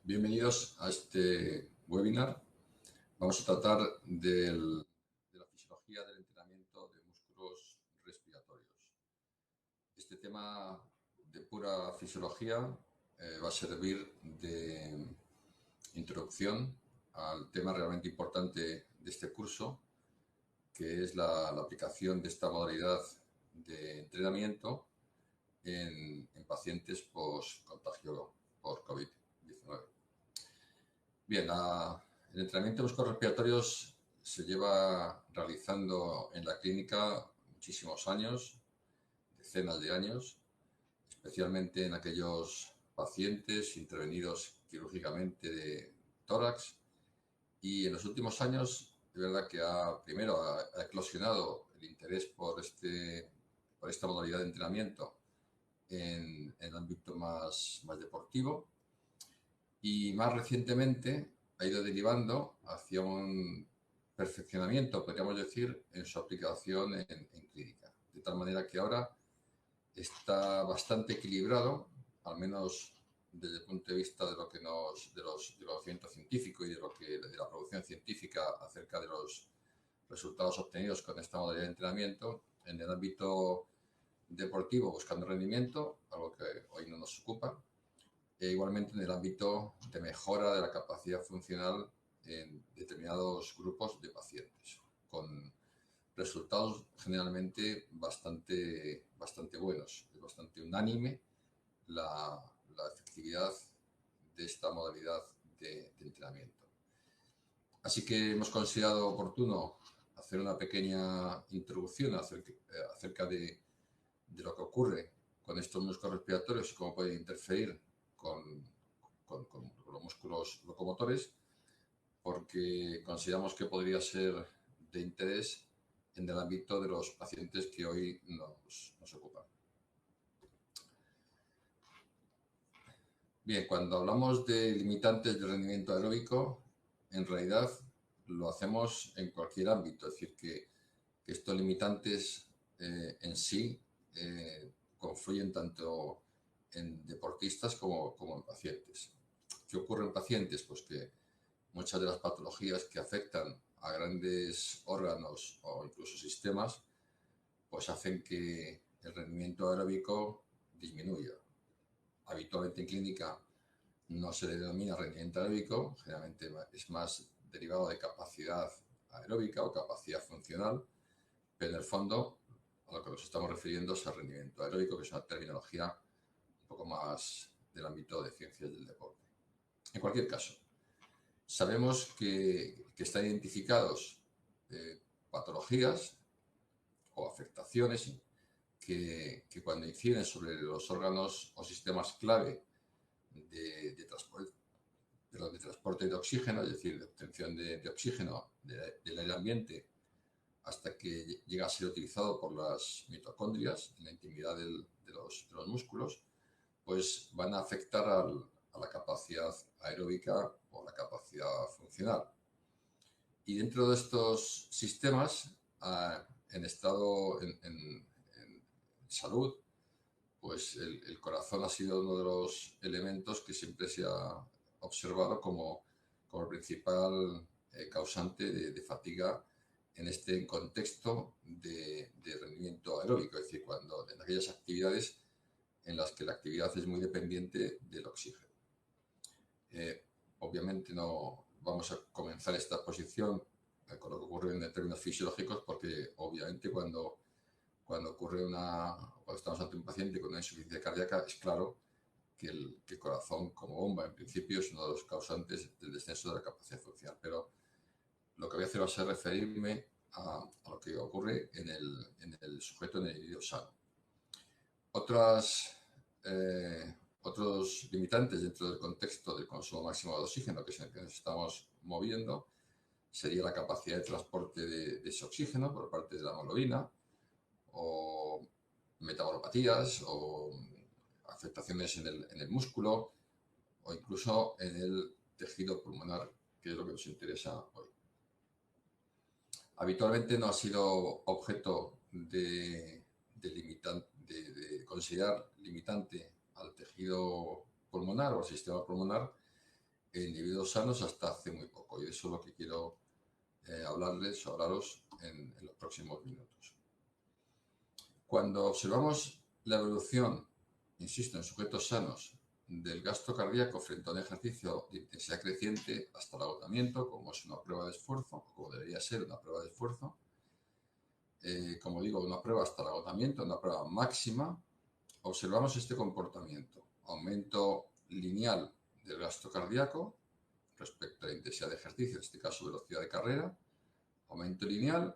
Bienvenidos a este webinar. Vamos a tratar de la fisiología del entrenamiento de músculos respiratorios. Este tema de pura fisiología va a servir de introducción al tema realmente importante de este curso, que es la aplicación de esta modalidad de entrenamiento en pacientes post-contagio por COVID-19. Bien, el entrenamiento de músculos respiratorios se lleva realizando en la clínica muchísimos años, decenas de años, especialmente en aquellos pacientes intervenidos quirúrgicamente de tórax. Y en los últimos años, de verdad que primero ha eclosionado el interés por esta modalidad de entrenamiento en el ámbito más deportivo. Y más recientemente ha ido derivando hacia un perfeccionamiento, podríamos decir, en su aplicación en clínica. De tal manera que ahora está bastante equilibrado, al menos desde el punto de vista de lo que del conocimiento científico y de la producción científica acerca de los resultados obtenidos con esta modalidad de entrenamiento en el ámbito deportivo, buscando rendimiento, algo que hoy no nos ocupa, e igualmente en el ámbito de mejora de la capacidad funcional en determinados grupos de pacientes, con resultados generalmente bastante buenos. Es bastante unánime la efectividad de esta modalidad de entrenamiento. Así que hemos considerado oportuno hacer una pequeña introducción acerca de lo que ocurre con estos músculos respiratorios y cómo pueden interferir con los músculos locomotores, porque consideramos que podría ser de interés en el ámbito de los pacientes que hoy nos ocupan. Bien, cuando hablamos de limitantes de rendimiento aeróbico, en realidad lo hacemos en cualquier ámbito, es decir, que estos limitantes en sí confluyen tanto en deportistas como en pacientes. ¿Qué ocurre en pacientes? Pues que muchas de las patologías que afectan a grandes órganos o incluso sistemas, pues hacen que el rendimiento aeróbico disminuya. Habitualmente en clínica no se le denomina rendimiento aeróbico, generalmente es más derivado de capacidad aeróbica o capacidad funcional, pero en el fondo a lo que nos estamos refiriendo es al rendimiento aeróbico, que es una terminología un poco más del ámbito de ciencias del deporte. En cualquier caso, sabemos que están identificados patologías o afectaciones que cuando inciden sobre los órganos o sistemas clave de transporte de oxígeno, es decir, de obtención de oxígeno del aire ambiente hasta que llega a ser utilizado por las mitocondrias en la intimidad de los músculos, pues van a afectar a la capacidad aeróbica o la capacidad funcional. Y dentro de estos sistemas, en salud, pues el corazón ha sido uno de los elementos que siempre se ha observado como el principal causante de fatiga en este contexto de rendimiento aeróbico, es decir, cuando en aquellas actividades en las que la actividad es muy dependiente del oxígeno. Obviamente no vamos a comenzar esta exposición con lo que ocurre en términos fisiológicos, porque obviamente cuando estamos ante un paciente con una insuficiencia cardíaca, es claro que el corazón como bomba en principio es uno de los causantes del descenso de la capacidad funcional, pero lo que voy a hacer va a ser referirme a lo que ocurre en el sujeto, en el individuo sano. Otros limitantes dentro del contexto del consumo máximo de oxígeno, que es en el que nos estamos moviendo, sería la capacidad de transporte de ese oxígeno por parte de la hemoglobina, o metabolopatías, o afectaciones en el músculo, o incluso en el tejido pulmonar, que es lo que nos interesa hoy. Habitualmente no ha sido objeto de considerar limitante al tejido pulmonar o al sistema pulmonar en individuos sanos hasta hace muy poco. Y eso es lo que quiero hablaros en los próximos minutos. Cuando observamos la evolución, insisto, en sujetos sanos del gasto cardíaco frente a un ejercicio de intensidad creciente hasta el agotamiento, como es una prueba de esfuerzo, como debería ser una prueba de esfuerzo, como digo, una prueba hasta el agotamiento, una prueba máxima, observamos este comportamiento. Aumento lineal del gasto cardíaco respecto a la intensidad de ejercicio, en este caso velocidad de carrera, aumento lineal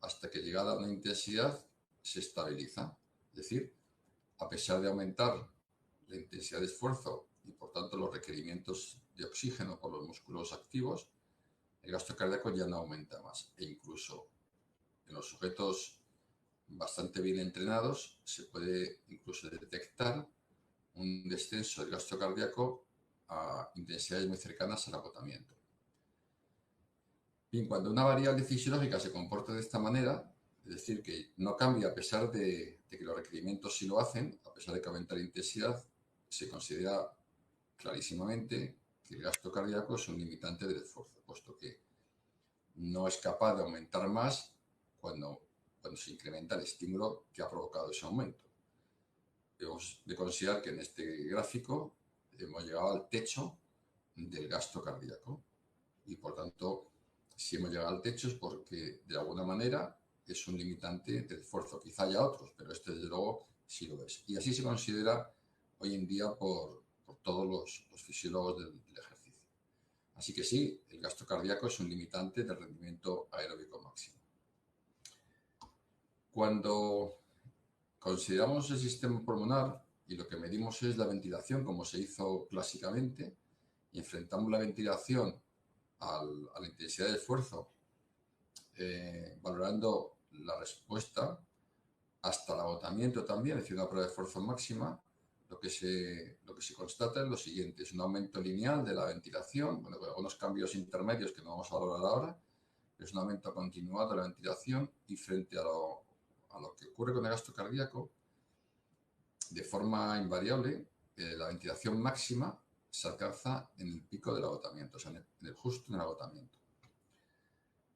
hasta que llegada a una intensidad se estabiliza. Es decir, a pesar de aumentar la intensidad de esfuerzo y por tanto los requerimientos de oxígeno por los músculos activos, el gasto cardíaco ya no aumenta más. E incluso en los sujetos bastante bien entrenados se puede incluso detectar un descenso del gasto cardíaco a intensidades muy cercanas al agotamiento. Bien, cuando una variable fisiológica se comporta de esta manera, es decir, que no cambia a pesar de que los requerimientos sí lo hacen, a pesar de que aumenta la intensidad, se considera clarísimamente que el gasto cardíaco es un limitante del esfuerzo, puesto que no es capaz de aumentar más cuando se incrementa el estímulo que ha provocado ese aumento. Debemos de considerar que en este gráfico hemos llegado al techo del gasto cardíaco y, por tanto, si hemos llegado al techo es porque, de alguna manera, es un limitante del esfuerzo. Quizá haya otros, pero este, desde luego, sí lo es. Y así se considera hoy en día por todos los fisiólogos del ejercicio. Así que sí, el gasto cardíaco es un limitante del rendimiento aeróbico máximo. Cuando consideramos el sistema pulmonar y lo que medimos es la ventilación, como se hizo clásicamente, y enfrentamos la ventilación a la intensidad de esfuerzo, valorando la respuesta hasta el agotamiento también, es decir, una prueba de esfuerzo máxima, lo que se constata es lo siguiente: es un aumento lineal de la ventilación, bueno, con algunos cambios intermedios que no vamos a valorar ahora, es un aumento continuado de la ventilación y frente a lo que ocurre con el gasto cardíaco, de forma invariable, la ventilación máxima se alcanza en el pico del agotamiento, o sea, justo en el agotamiento.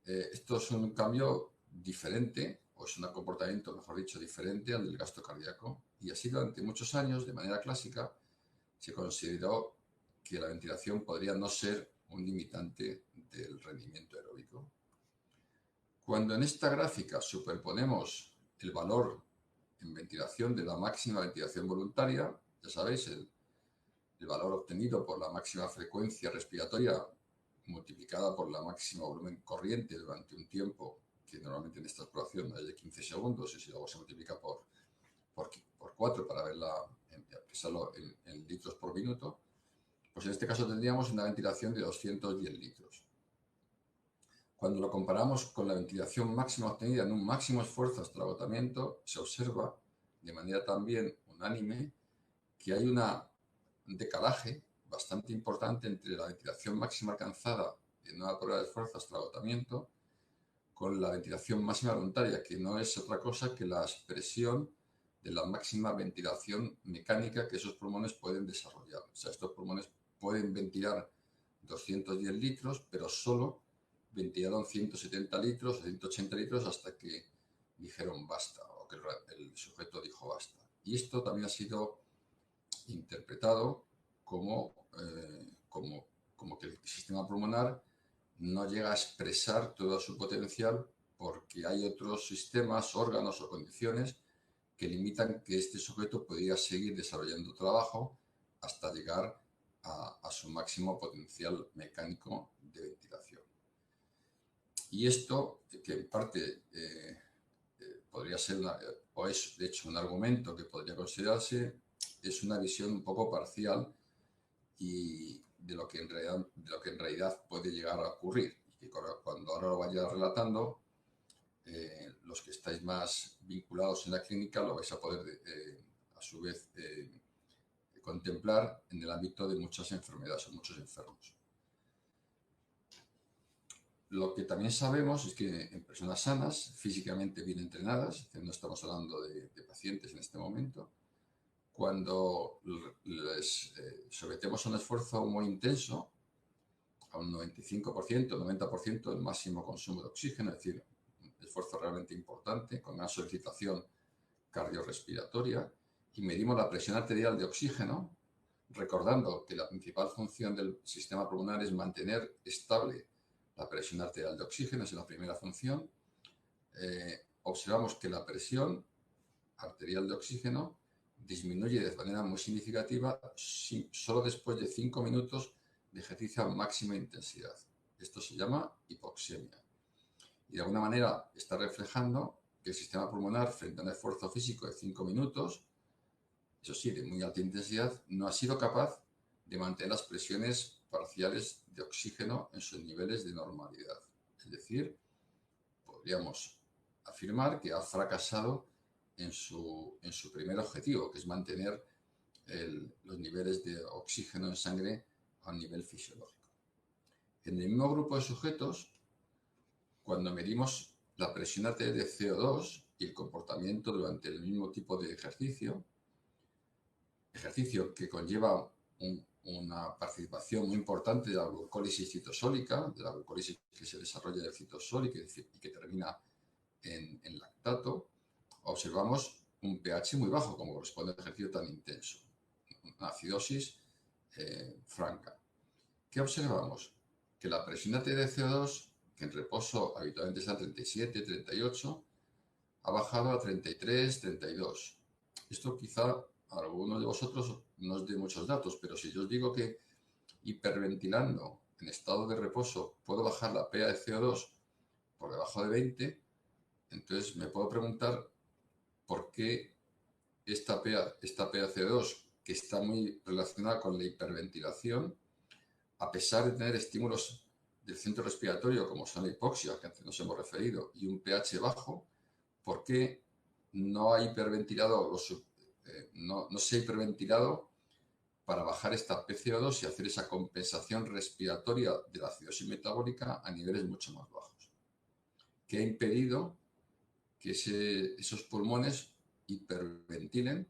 Esto es un cambio diferente, o es un comportamiento, mejor dicho, diferente al del gasto cardíaco. Y así durante muchos años, de manera clásica, se consideró que la ventilación podría no ser un limitante del rendimiento aeróbico. Cuando en esta gráfica superponemos el valor en ventilación de la máxima ventilación voluntaria, ya sabéis, el valor obtenido por la máxima frecuencia respiratoria multiplicada por la máxima volumen corriente durante un tiempo, que normalmente en esta exploración es de 15 segundos, y si luego se multiplica por 4 para verla, expresarlo en litros por minuto, pues en este caso tendríamos una ventilación de 210 litros. Cuando lo comparamos con la ventilación máxima obtenida en un máximo esfuerzo hasta el agotamiento, se observa de manera también unánime que hay un decalaje bastante importante entre la ventilación máxima alcanzada en una prueba de esfuerzo hasta el agotamiento con la ventilación máxima voluntaria, que no es otra cosa que la expresión de la máxima ventilación mecánica que esos pulmones pueden desarrollar. O sea, estos pulmones pueden ventilar 210 litros, pero solo ventilaron 170 litros o 180 litros hasta que dijeron basta, o que el sujeto dijo basta. Y esto también ha sido interpretado como que el sistema pulmonar no llega a expresar todo su potencial porque hay otros sistemas, órganos o condiciones que limitan que este sujeto pudiera seguir desarrollando trabajo hasta llegar a su máximo potencial mecánico de ventilación. Y esto, que en parte podría ser, o es de hecho un argumento que podría considerarse, es una visión un poco parcial y de lo que en realidad puede llegar a ocurrir. Y que cuando ahora lo vaya relatando, los que estáis más vinculados en la clínica lo vais a poder, a su vez, contemplar en el ámbito de muchas enfermedades o muchos enfermos. Lo que también sabemos es que en personas sanas, físicamente bien entrenadas, no estamos hablando de pacientes en este momento, cuando les sometemos a un esfuerzo muy intenso, a un 95%, 90% el máximo consumo de oxígeno, es decir, un esfuerzo realmente importante, con gran solicitación cardiorrespiratoria, y medimos la presión arterial de oxígeno, recordando que la principal función del sistema pulmonar es mantener estable la presión arterial de oxígeno, esa es la primera función. Observamos que la presión arterial de oxígeno disminuye de manera muy significativa solo después de 5 minutos de ejercicio a máxima intensidad. Esto se llama hipoxemia. Y de alguna manera está reflejando que el sistema pulmonar, frente a un esfuerzo físico de 5 minutos, eso sí, de muy alta intensidad, no ha sido capaz de mantener las presiones parciales de oxígeno en sus niveles de normalidad. Es decir, podríamos afirmar que ha fracasado en su primer objetivo, que es mantener los niveles de oxígeno en sangre a un nivel fisiológico. En el mismo grupo de sujetos, cuando medimos la presión arterial de CO2 y el comportamiento durante el mismo tipo de ejercicio que conlleva una participación muy importante de la glucólisis citosólica, de la glucólisis que se desarrolla del citosol y que termina en lactato, observamos un pH muy bajo, como corresponde a un ejercicio tan intenso, una acidosis franca. ¿Qué observamos? Que la presión arterial de CO2, que en reposo habitualmente está a 37, 38, ha bajado a 33, 32. Esto quizá a algunos de vosotros no os dé muchos datos, pero si yo os digo que hiperventilando en estado de reposo puedo bajar la PA de CO2 por debajo de 20, entonces me puedo preguntar por qué esta PA CO2, que está muy relacionada con la hiperventilación, a pesar de tener estímulos del centro respiratorio, como son la hipoxia, que antes nos hemos referido, y un pH bajo, ¿por qué no ha hiperventilado, no se ha hiperventilado para bajar esta PCO2 y hacer esa compensación respiratoria de la acidosis metabólica a niveles mucho más bajos? ¿Qué ha impedido que esos pulmones hiperventilen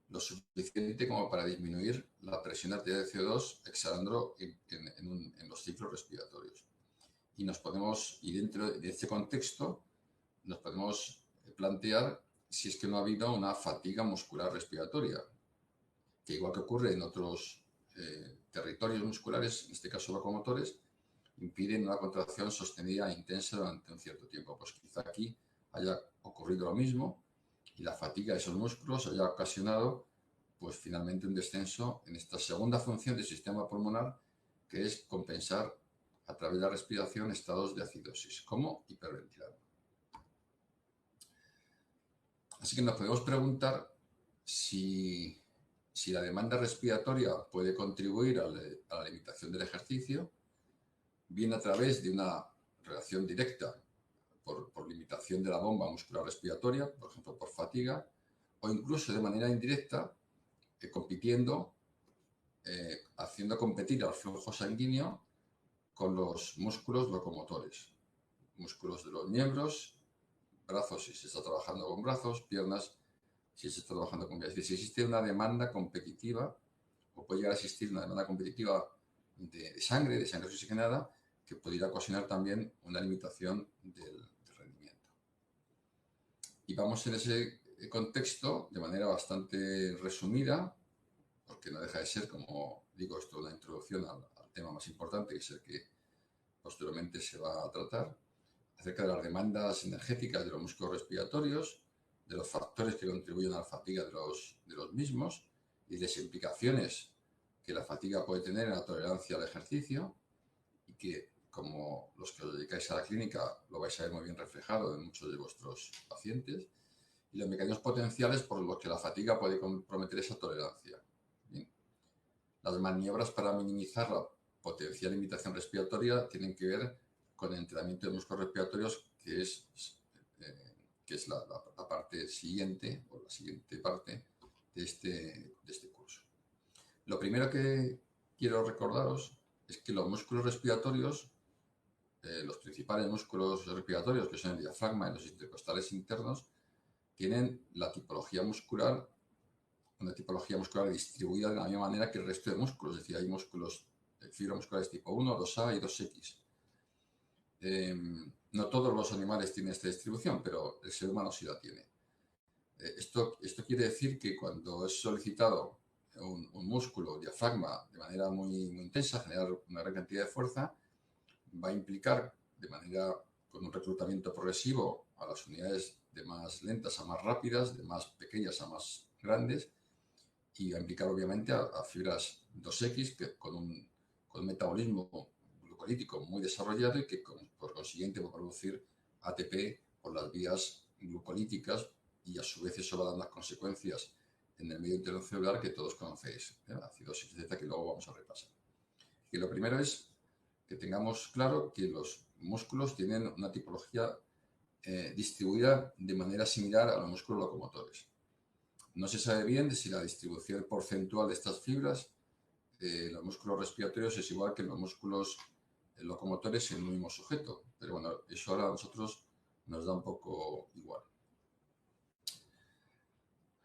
lo suficiente como para disminuir la presión arterial de CO2 exhalando en los ciclos respiratorios? Y dentro de este contexto nos podemos plantear si es que no ha habido una fatiga muscular respiratoria, que igual que ocurre en otros territorios musculares, en este caso locomotores, impiden una contracción sostenida e intensa durante un cierto tiempo. Pues quizá aquí haya ocurrido lo mismo y la fatiga de esos músculos haya ocasionado pues finalmente un descenso en esta segunda función del sistema pulmonar, que es compensar a través de la respiración estados de acidosis, como hiperventilando. Así que nos podemos preguntar si la demanda respiratoria puede contribuir a la limitación del ejercicio, bien a través de una relación directa por limitación de la bomba muscular respiratoria, por ejemplo por fatiga, o incluso de manera indirecta, compitiendo, haciendo competir al flujo sanguíneo con los músculos locomotores, músculos de los miembros, brazos si se está trabajando con brazos, piernas si se está trabajando con piernas. Es decir, si existe una demanda competitiva, o puede llegar a existir una demanda competitiva de sangre oxigenada, que podría ocasionar también una limitación del rendimiento. Y vamos en ese contexto, de manera bastante resumida, porque no deja de ser, como digo, esto una introducción al tema más importante, que es el que posteriormente se va a tratar, acerca de las demandas energéticas de los músculos respiratorios, de los factores que contribuyen a la fatiga de los mismos y de las implicaciones que la fatiga puede tener en la tolerancia al ejercicio, y que, como los que os dedicáis a la clínica, lo vais a ver muy bien reflejado en muchos de vuestros pacientes, y los mecanismos potenciales por los que la fatiga puede comprometer esa tolerancia. Bien. Las maniobras para minimizar la potencial limitación respiratoria tienen que ver con el entrenamiento de músculos respiratorios, que es la parte siguiente, o la siguiente parte de este curso. Lo primero que quiero recordaros es que los músculos respiratorios, los principales músculos respiratorios, que son el diafragma y los intercostales internos, tienen una tipología muscular distribuida de la misma manera que el resto de músculos. Es decir, hay músculos fibras musculares tipo 1, 2A y 2X. No todos los animales tienen esta distribución, pero el ser humano sí la tiene. Esto quiere decir que cuando es solicitado un músculo diafragma de manera muy, muy intensa, generar una gran cantidad de fuerza, va a implicar con un reclutamiento progresivo a las unidades de más lentas a más rápidas, de más pequeñas a más grandes, y va a implicar obviamente a fibras 2X que con un metabolismo glucolítico muy desarrollado y que por consiguiente va a producir ATP por las vías glucolíticas, y a su vez eso va a dar unas consecuencias en el medio intercelular que todos conocéis, acidosis, etcétera, que luego vamos a repasar. Y lo primero es que tengamos claro que los músculos tienen una tipología distribuida de manera similar a los músculos locomotores. No se sabe bien si la distribución porcentual de estas fibras en los músculos respiratorios es igual que en los músculos locomotores en un mismo sujeto, pero bueno, eso ahora a nosotros nos da un poco igual.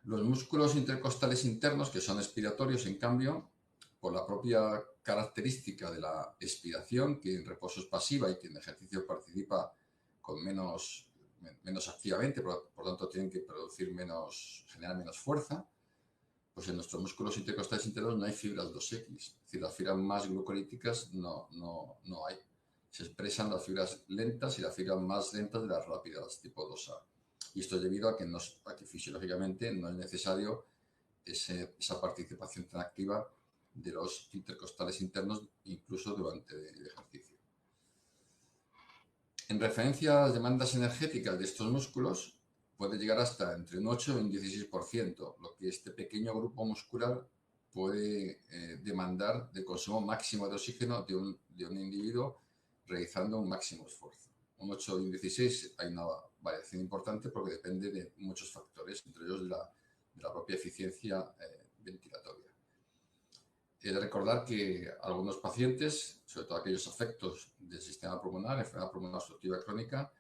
Los músculos intercostales internos, que son expiratorios, en cambio, por la propia característica de la expiración, que en reposo es pasiva y que en ejercicio participa con menos activamente, por tanto tienen que generar menos fuerza, pues en nuestros músculos intercostales internos no hay fibras 2X, es decir, las fibras más glucolíticas no hay. Se expresan las fibras lentas y las fibras más lentas de las rápidas, tipo 2A. Y esto es debido a que fisiológicamente no es necesario esa participación tan activa de los intercostales internos, incluso durante el ejercicio. En referencia a las demandas energéticas de estos músculos, puede llegar hasta entre un 8 y un 16%, lo que este pequeño grupo muscular puede demandar de consumo máximo de oxígeno de un individuo realizando un máximo esfuerzo. Un 8 y un 16 hay una variación importante porque depende de muchos factores, entre ellos de la propia eficiencia ventilatoria. He de recordar que algunos pacientes, sobre todo aquellos afectos del sistema pulmonar, enfermedad pulmonar obstructiva crónica,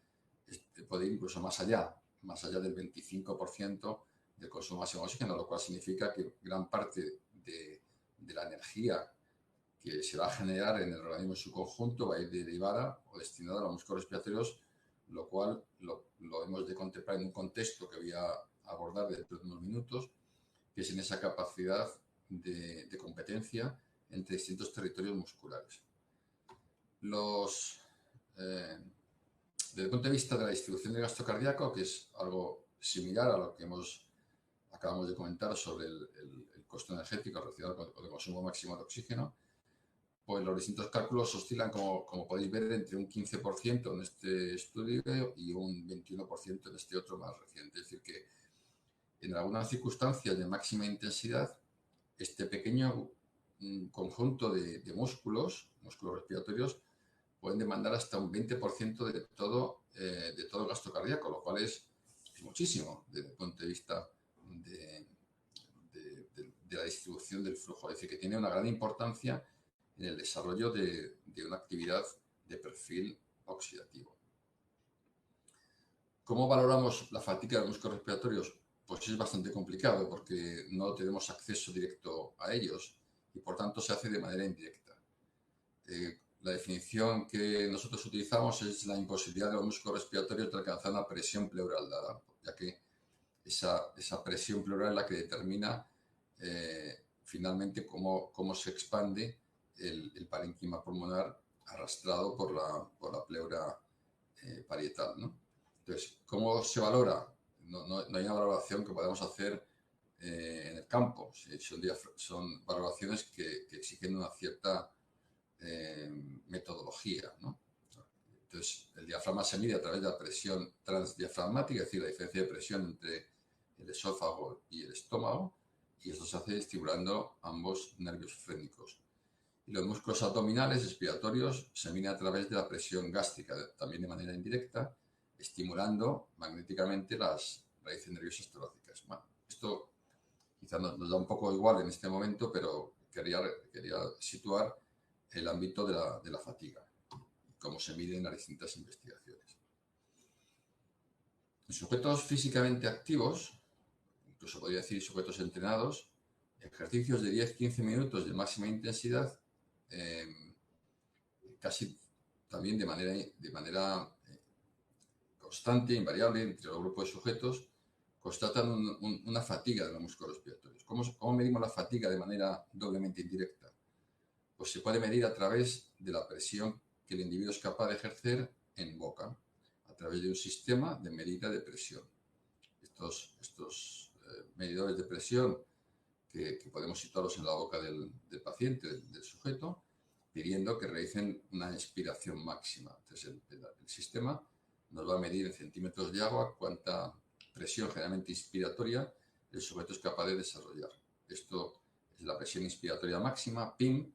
puede ir incluso más allá del 25% del consumo máximo de oxígeno, lo cual significa que gran parte de la energía que se va a generar en el organismo en su conjunto va a ir derivada o destinada a los músculos respiratorios, lo cual lo hemos de contemplar en un contexto que voy a abordar dentro de unos minutos, que es en esa capacidad de competencia entre distintos territorios musculares. Desde el punto de vista de la distribución del gasto cardíaco, que es algo similar a lo que acabamos de comentar sobre el costo energético relacionado con el consumo máximo de oxígeno, pues los distintos cálculos oscilan, como podéis ver, entre un 15% en este estudio y un 21% en este otro más reciente. Es decir, que en algunas circunstancias de máxima intensidad, este pequeño conjunto de músculos respiratorios, pueden demandar hasta un 20% de todo el gasto cardíaco, lo cual es muchísimo desde el punto de vista de la distribución del flujo. Es decir, que tiene una gran importancia en el desarrollo de una actividad de perfil oxidativo. ¿Cómo valoramos la fatiga de los músculos respiratorios? Pues es bastante complicado porque no tenemos acceso directo a ellos y por tanto se hace de manera indirecta. La definición que nosotros utilizamos es la imposibilidad de los músculos respiratorios de alcanzar una presión pleural dada, ya que esa presión pleural es la que determina finalmente cómo se expande el parénquima pulmonar arrastrado por la pleura parietal, ¿no? Entonces, ¿cómo se valora? No hay una valoración que podamos hacer en el campo. Son valoraciones que exigen una cierta metodología, ¿no? Entonces, el diafragma se mide a través de la presión transdiafragmática, es decir, la diferencia de presión entre el esófago y el estómago, y esto se hace estimulando ambos nervios frénicos. Y los músculos abdominales expiratorios se miden a través de la presión gástrica, también de manera indirecta, estimulando magnéticamente las raíces nerviosas torácicas. Bueno, esto quizás nos da un poco igual en este momento, pero quería situar el ámbito de la fatiga y cómo se mide en las distintas investigaciones. En sujetos físicamente activos, incluso podría decir sujetos entrenados, ejercicios de 10-15 minutos de máxima intensidad casi también de manera constante, invariable, entre los grupos de sujetos, constatan una fatiga de los músculos respiratorios. ¿Cómo medimos la fatiga de manera doblemente indirecta? Pues se puede medir a través de la presión que el individuo es capaz de ejercer en boca, a través de un sistema de medida de presión. Estos medidores de presión que podemos situarlos en la boca del paciente, del sujeto, pidiendo que realicen una inspiración máxima. Entonces, el sistema nos va a medir en centímetros de agua cuánta presión generalmente inspiratoria el sujeto es capaz de desarrollar. Esto es la presión inspiratoria máxima, PIM,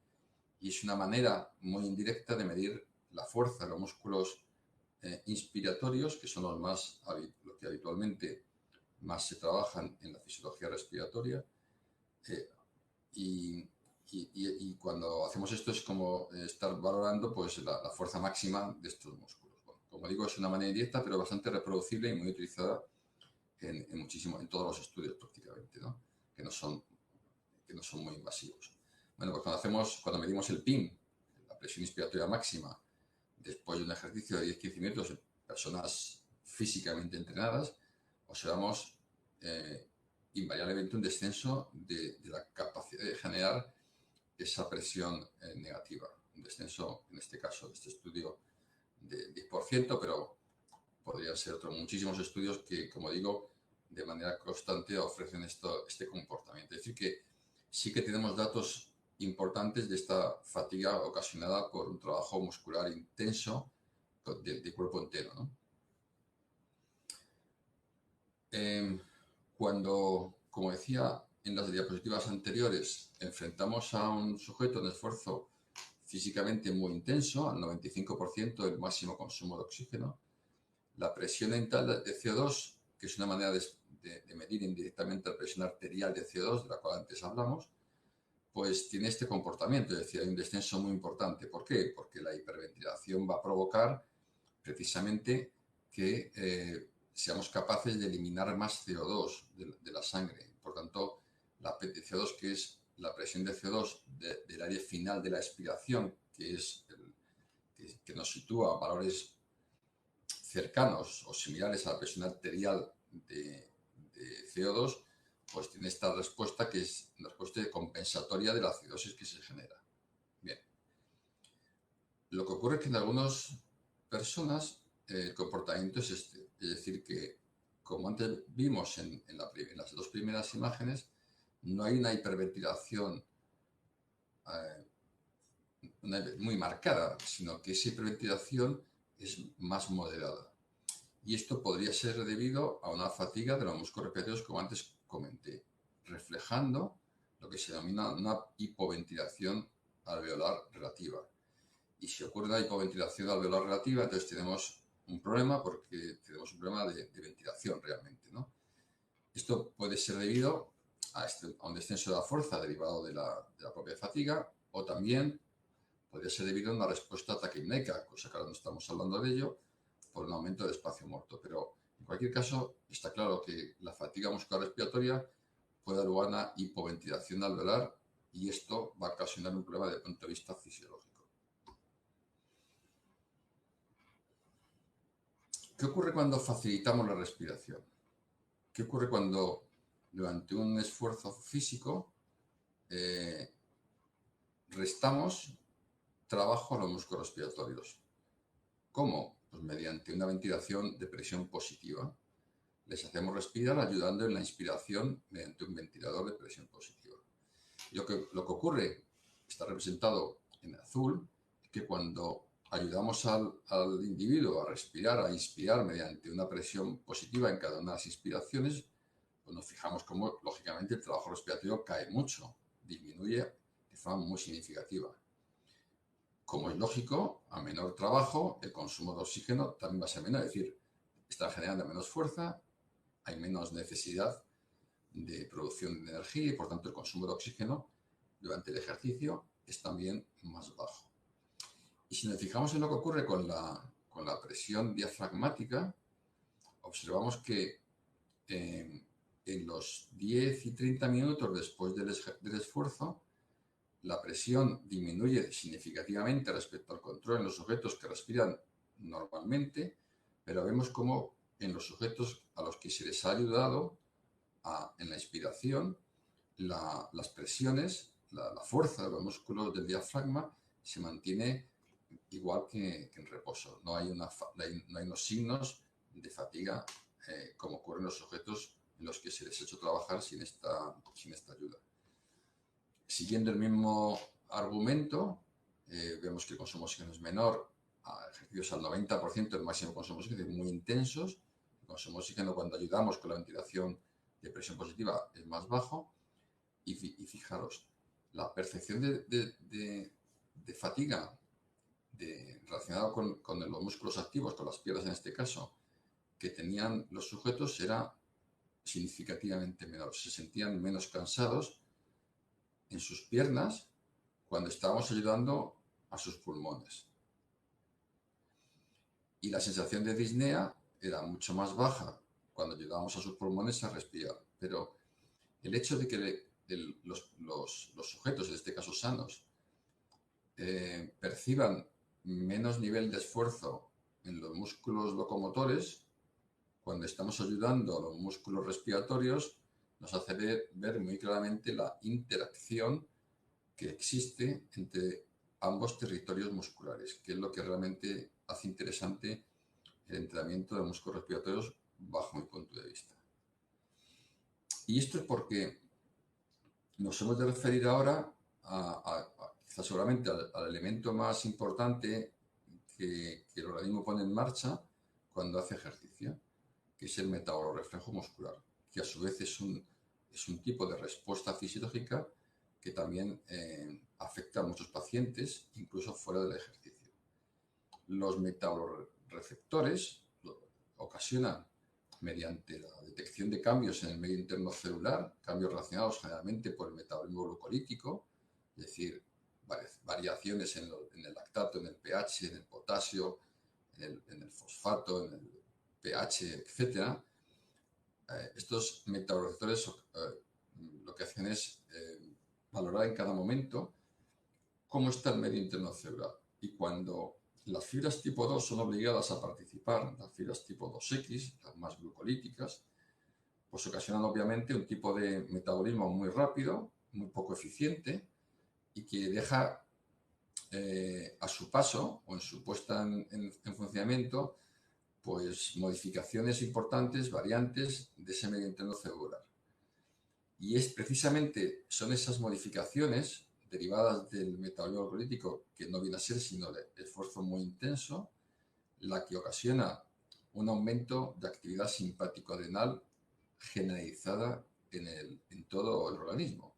y es una manera muy indirecta de medir la fuerza de los músculos inspiratorios, que son los que habitualmente más se trabajan en la fisiología respiratoria. Y cuando hacemos esto es como estar valorando pues, la fuerza máxima de estos músculos. Bueno, como digo, es una manera indirecta, pero bastante reproducible y muy utilizada en todos los estudios prácticamente, ¿no? que no son muy invasivos. Bueno, pues cuando medimos el PIM, la presión inspiratoria máxima, después de un ejercicio de 10-15 minutos en personas físicamente entrenadas, observamos invariablemente un descenso de la capacidad de generar esa presión negativa. Un descenso, en este caso, de este estudio de 10%, pero podrían ser otros muchísimos estudios que, como digo, de manera constante ofrecen este comportamiento. Es decir, que sí que tenemos datos importantes de esta fatiga ocasionada por un trabajo muscular intenso de cuerpo entero, ¿no? Cuando, como decía en las diapositivas anteriores, enfrentamos a un sujeto en esfuerzo físicamente muy intenso, al 95% del máximo consumo de oxígeno, la presión ental de CO2, que es una manera de medir indirectamente la presión arterial de CO2, de la cual antes hablamos, pues tiene este comportamiento, es decir, hay un descenso muy importante. ¿Por qué? Porque la hiperventilación va a provocar precisamente que seamos capaces de eliminar más CO2 de la sangre. Por tanto, la CO2, que es la presión de CO2 del área final de la expiración, que nos sitúa a valores cercanos o similares a la presión arterial de CO2, pues tiene esta respuesta que es una respuesta compensatoria de la acidosis que se genera. Bien. Lo que ocurre es que en algunas personas el comportamiento es este. Es decir, que como antes vimos en las dos primeras imágenes, no hay una hiperventilación muy marcada, sino que esa hiperventilación es más moderada. Y esto podría ser debido a una fatiga de los músculos respiratorios, como antes comenté, reflejando lo que se denomina una hipoventilación alveolar relativa. Y si ocurre una hipoventilación alveolar relativa, entonces tenemos un problema porque tenemos un problema de ventilación realmente, ¿no? Esto puede ser debido a un descenso de la fuerza derivado de la propia fatiga, o también podría ser debido a una respuesta taquipneica, cosa que ahora no estamos hablando de ello, por un aumento del espacio muerto. Pero en cualquier caso, está claro que la fatiga muscular respiratoria puede dar lugar a una hipoventilación alveolar y esto va a ocasionar un problema desde el punto de vista fisiológico. ¿Qué ocurre cuando facilitamos la respiración? ¿Qué ocurre cuando durante un esfuerzo físico restamos trabajo a los músculos respiratorios? ¿Cómo? Pues mediante una ventilación de presión positiva. Les hacemos respirar ayudando en la inspiración mediante un ventilador de presión positiva. Lo que ocurre, está representado en azul, es que cuando ayudamos al individuo a respirar, a inspirar mediante una presión positiva en cada una de las inspiraciones, pues nos fijamos cómo, lógicamente, el trabajo respiratorio cae mucho, disminuye de forma muy significativa. Como es lógico, a menor trabajo, el consumo de oxígeno también va a ser menor, es decir, están generando menos fuerza, hay menos necesidad de producción de energía y, por tanto, el consumo de oxígeno durante el ejercicio es también más bajo. Y si nos fijamos en lo que ocurre con la presión diafragmática, observamos que en los 10 y 30 minutos después del esfuerzo, la presión disminuye significativamente respecto al control en los sujetos que respiran normalmente, pero vemos cómo en los sujetos a los que se les ha ayudado en la inspiración, las presiones, la fuerza de los músculos del diafragma se mantiene igual que en reposo. No hay unos signos de fatiga como ocurre en los sujetos en los que se les ha hecho trabajar sin esta ayuda. Siguiendo el mismo argumento, vemos que el consumo de oxígeno es menor a ejercicios al 90%, el máximo consumo de oxígeno, muy intensos. El consumo de oxígeno cuando ayudamos con la ventilación de presión positiva es más bajo. Y fijaros, la percepción de fatiga relacionada con los músculos activos, con las piernas en este caso, que tenían los sujetos era significativamente menor. Se sentían menos cansados en sus piernas cuando estábamos ayudando a sus pulmones. Y la sensación de disnea era mucho más baja cuando ayudábamos a sus pulmones a respirar. Pero el hecho de que los sujetos, en este caso sanos, perciban menos nivel de esfuerzo en los músculos locomotores, cuando estamos ayudando a los músculos respiratorios, nos hace ver muy claramente la interacción que existe entre ambos territorios musculares, que es lo que realmente hace interesante el entrenamiento de músculos respiratorios bajo mi punto de vista. Y esto es porque nos hemos de referir ahora quizás seguramente al elemento más importante que el organismo pone en marcha cuando hace ejercicio, que es el metabolorreflejo muscular, que a su vez es un tipo de respuesta fisiológica que también afecta a muchos pacientes, incluso fuera del ejercicio. Los metabolorreceptores ocasionan, mediante la detección de cambios en el medio interno celular, cambios relacionados generalmente por el metabolismo glucolítico, es decir, variaciones en el lactato, en el pH, en el potasio, en el fosfato, en el pH, etc. Estos metabolorreceptores lo que hacen es valorar en cada momento cómo está el medio interno celular. Y cuando las fibras tipo 2 son obligadas a participar, las fibras tipo 2X, las más glucolíticas, pues ocasionan obviamente un tipo de metabolismo muy rápido, muy poco eficiente y que deja a su paso o en su puesta en funcionamiento pues modificaciones importantes, variantes de ese medio interno celular. Y son esas modificaciones derivadas del metabolismo glucolítico, que no viene a ser sino de esfuerzo muy intenso, la que ocasiona un aumento de actividad simpático-adrenal generalizada en todo el organismo.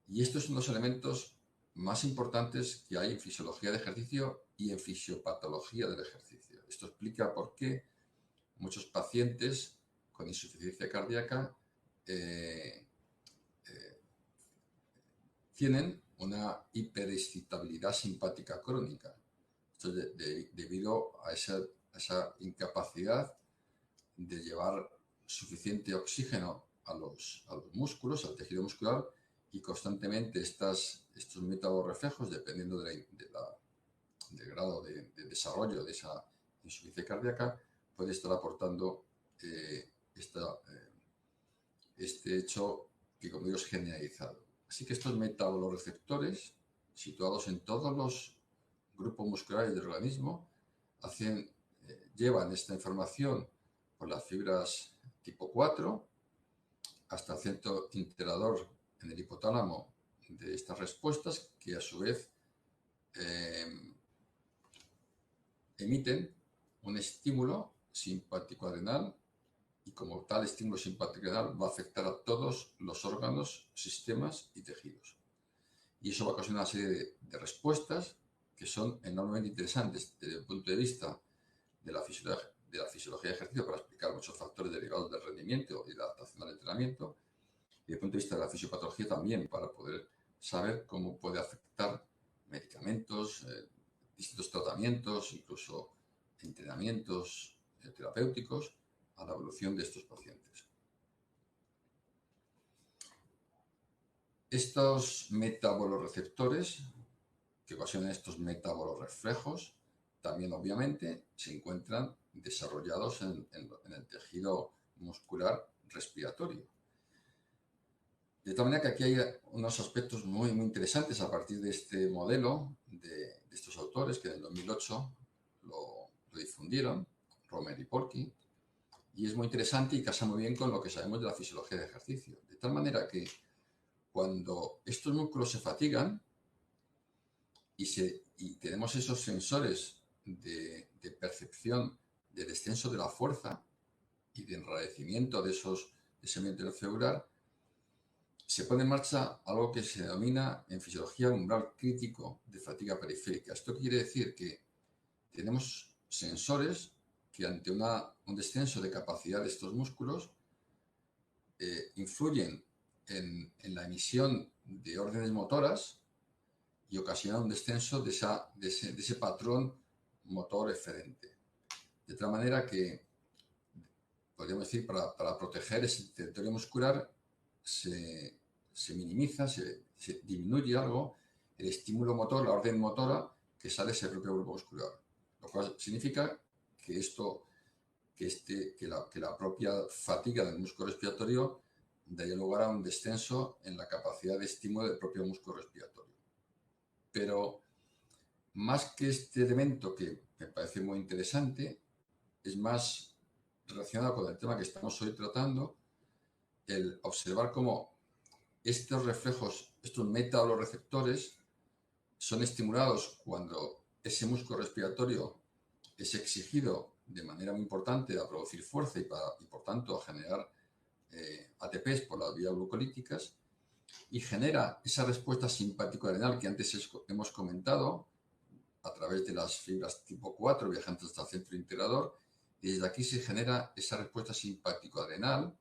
Y estos son los elementos más importantes que hay en fisiología de ejercicio y en fisiopatología del ejercicio. Esto explica por qué muchos pacientes con insuficiencia cardíaca tienen una hiperexcitabilidad simpática crónica. Esto es debido a esa incapacidad de llevar suficiente oxígeno a los músculos, al tejido muscular, y constantemente estos metabolorreflejos, dependiendo del grado de desarrollo de esa insuficiencia cardíaca, puede estar aportando este hecho que, como digo, es generalizado. Así que estos metabolorreceptores, situados en todos los grupos musculares del organismo, llevan esta información por las fibras tipo 4 hasta el centro integrador en el hipotálamo de estas respuestas, que a su vez emiten un estímulo simpático-adrenal, y como tal estímulo simpático-adrenal va a afectar a todos los órganos, sistemas y tejidos. Y eso va a ocasionar una serie de respuestas que son enormemente interesantes desde el punto de vista de la fisiología de ejercicio, para explicar muchos factores derivados del rendimiento y de la adaptación al entrenamiento, y desde el punto de vista de la fisiopatología también, para poder saber cómo puede afectar medicamentos, distintos tratamientos, incluso entrenamientos terapéuticos, a la evolución de estos pacientes. Estos metabolorreceptores que ocasionan estos metabolorreflejos también obviamente se encuentran desarrollados en el tejido muscular respiratorio. De tal manera que aquí hay unos aspectos muy, muy interesantes a partir de este modelo de estos autores que en el 2008 lo difundieron, Romer y Porky, y es muy interesante y casa muy bien con lo que sabemos de la fisiología del ejercicio. De tal manera que cuando estos músculos se fatigan y tenemos esos sensores de percepción de descenso de la fuerza y de enrarecimiento de ese ambiente cerebral, se pone en marcha algo que se denomina en fisiología umbral crítico de fatiga periférica. Esto quiere decir que tenemos sensores que ante un descenso de capacidad de estos músculos influyen en la emisión de órdenes motoras y ocasionan un descenso de ese patrón motor eferente. De tal manera que, podríamos decir, para proteger ese territorio muscular se minimiza, se disminuye algo el estímulo motor, la orden motora que sale de ese propio grupo muscular. Lo cual significa que la propia fatiga del músculo respiratorio daría lugar a un descenso en la capacidad de estímulo del propio músculo respiratorio. Pero más que este elemento que me parece muy interesante, es más relacionado con el tema que estamos hoy tratando, el observar cómo estos reflejos, estos metabolorreceptores, son estimulados cuando ese músculo respiratorio es exigido de manera muy importante a producir fuerza y por tanto a generar ATPs por las vías glucolíticas, y genera esa respuesta simpático-adrenal que antes hemos comentado a través de las fibras tipo 4 viajantes hasta el centro integrador, y desde aquí se genera esa respuesta simpático-adrenal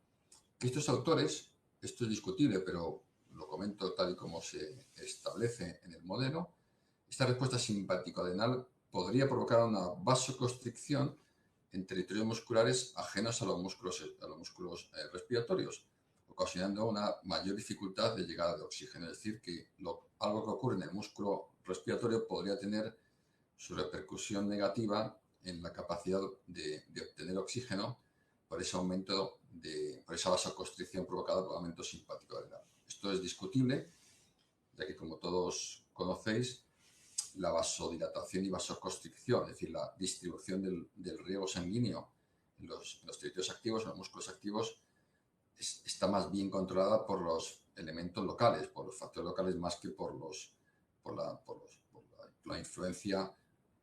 que estos autores, esto es discutible, pero lo comento tal y como se establece en el modelo, esta respuesta simpático-adrenal podría provocar una vasoconstricción en territorios musculares ajenos a los músculos respiratorios, ocasionando una mayor dificultad de llegada de oxígeno. Es decir, que algo que ocurre en el músculo respiratorio podría tener su repercusión negativa en la capacidad de obtener oxígeno por ese aumento, por esa vasoconstricción provocada por el aumento simpático-adrenal. Esto es discutible, ya que, como todos conocéis, la vasodilatación y vasoconstricción, es decir, la distribución del riego sanguíneo en los territorios activos, en los músculos activos, está más bien controlada por los elementos locales, por los factores locales, más que por la influencia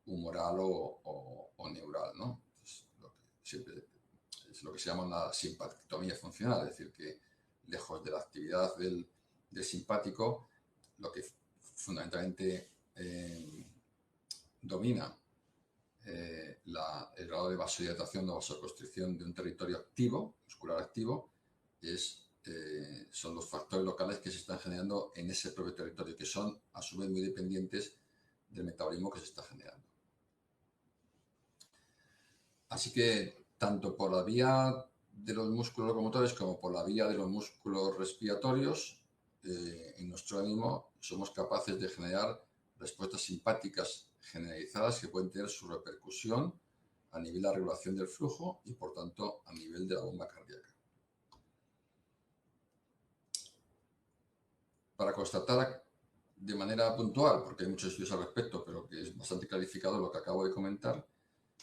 humoral o neural, ¿no? Es lo que se llama una simpatectomía funcional, es decir, que lejos de la actividad del simpático, lo que fundamentalmente domina el grado de vasodilatación o vasoconstricción de un territorio activo, muscular activo, son los factores locales que se están generando en ese propio territorio, que son a su vez muy dependientes del metabolismo que se está generando. Así que tanto por la vía de los músculos locomotores como por la vía de los músculos respiratorios, en nuestro organismo somos capaces de generar respuestas simpáticas generalizadas que pueden tener su repercusión a nivel de la regulación del flujo y, por tanto, a nivel de la bomba cardíaca. Para constatar de manera puntual, porque hay muchos estudios al respecto, pero que es bastante clarificado lo que acabo de comentar,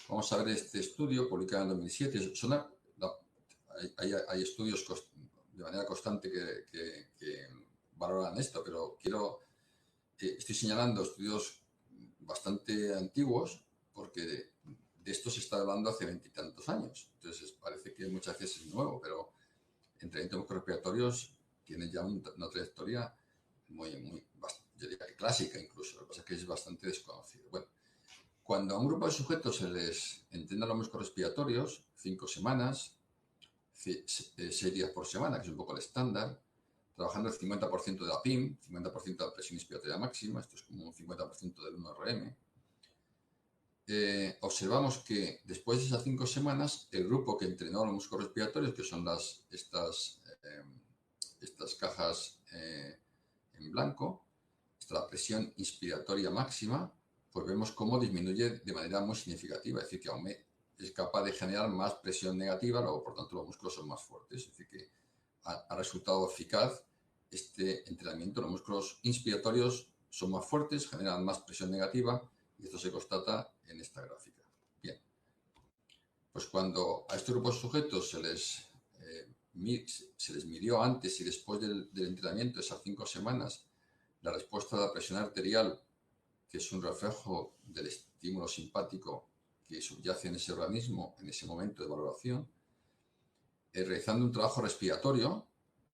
vamos a ver este estudio publicado en 2007. Hay estudios de manera constante que valoran esto, pero estoy señalando estudios bastante antiguos porque de esto se está hablando hace 20 y tantos años. Entonces parece que muchas veces es nuevo, pero entrenamientos respiratorios tiene ya una trayectoria yo diría que clásica incluso. Lo que pasa es que es bastante desconocido. Bueno, cuando a un grupo de sujetos se les entrena los músculos respiratorios, 5 semanas, 6 días por semana, que es un poco el estándar, trabajando el 50% de la PIM, 50% de la presión inspiratoria máxima, esto es como un 50% del 1RM, observamos que después de esas 5 semanas, el grupo que entrenó los músculos respiratorios, que son estas cajas en blanco, está la presión inspiratoria máxima, pues vemos cómo disminuye de manera muy significativa, es decir, que es capaz de generar más presión negativa, luego por tanto los músculos son más fuertes, es decir, que ha resultado eficaz este entrenamiento. Los músculos inspiratorios son más fuertes, generan más presión negativa y esto se constata en esta gráfica. Bien, pues cuando a estos grupos de sujetos se les midió antes y después del entrenamiento, esas 5 semanas, la respuesta de la presión arterial, que es un reflejo del estímulo simpático que subyace en ese organismo en ese momento de valoración, realizando un trabajo respiratorio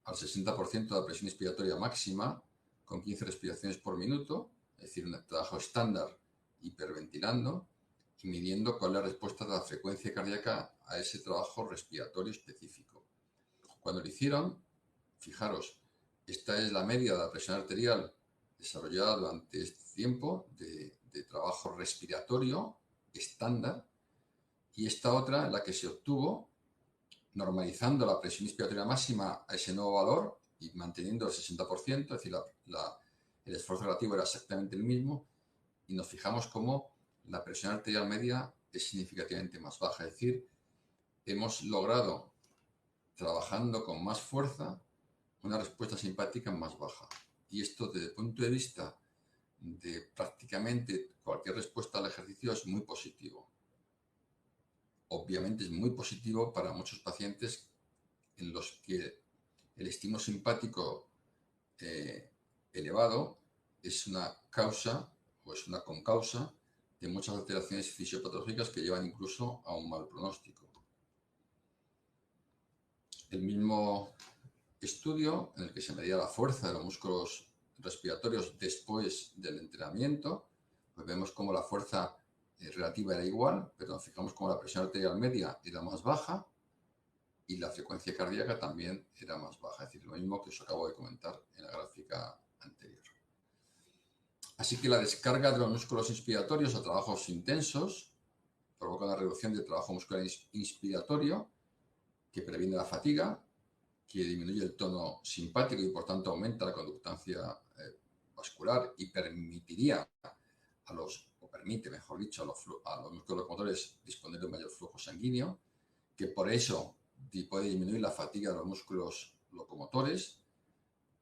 al 60% de la presión inspiratoria máxima, con 15 respiraciones por minuto, es decir, un trabajo estándar hiperventilando, y midiendo cuál es la respuesta de la frecuencia cardíaca a ese trabajo respiratorio específico. Cuando lo hicieron, fijaros, esta es la media de la presión arterial desarrollada durante este tiempo de trabajo respiratorio estándar, y esta otra, la que se obtuvo normalizando la presión inspiratoria máxima a ese nuevo valor y manteniendo el 60%, es decir, el esfuerzo relativo era exactamente el mismo, y nos fijamos cómo la presión arterial media es significativamente más baja. Es decir, hemos logrado, trabajando con más fuerza, una respuesta simpática más baja. Y esto, desde el punto de vista de prácticamente cualquier respuesta al ejercicio, es muy positivo. Obviamente es muy positivo para muchos pacientes en los que el estímulo simpático elevado es una causa o es una concausa de muchas alteraciones fisiopatológicas que llevan incluso a un mal pronóstico. El mismo estudio en el que se medía la fuerza de los músculos respiratorios después del entrenamiento, pues vemos cómo la fuerza relativa era igual, pero nos fijamos cómo la presión arterial media era más baja y la frecuencia cardíaca también era más baja, es decir, lo mismo que os acabo de comentar en la gráfica anterior. Así que la descarga de los músculos inspiratorios a trabajos intensos provoca una reducción del trabajo muscular inspiratorio que previene la fatiga, que disminuye el tono simpático y por tanto aumenta la conductancia vascular y permite, mejor dicho, a los músculos locomotores disponer de un mayor flujo sanguíneo, que por eso puede disminuir la fatiga de los músculos locomotores,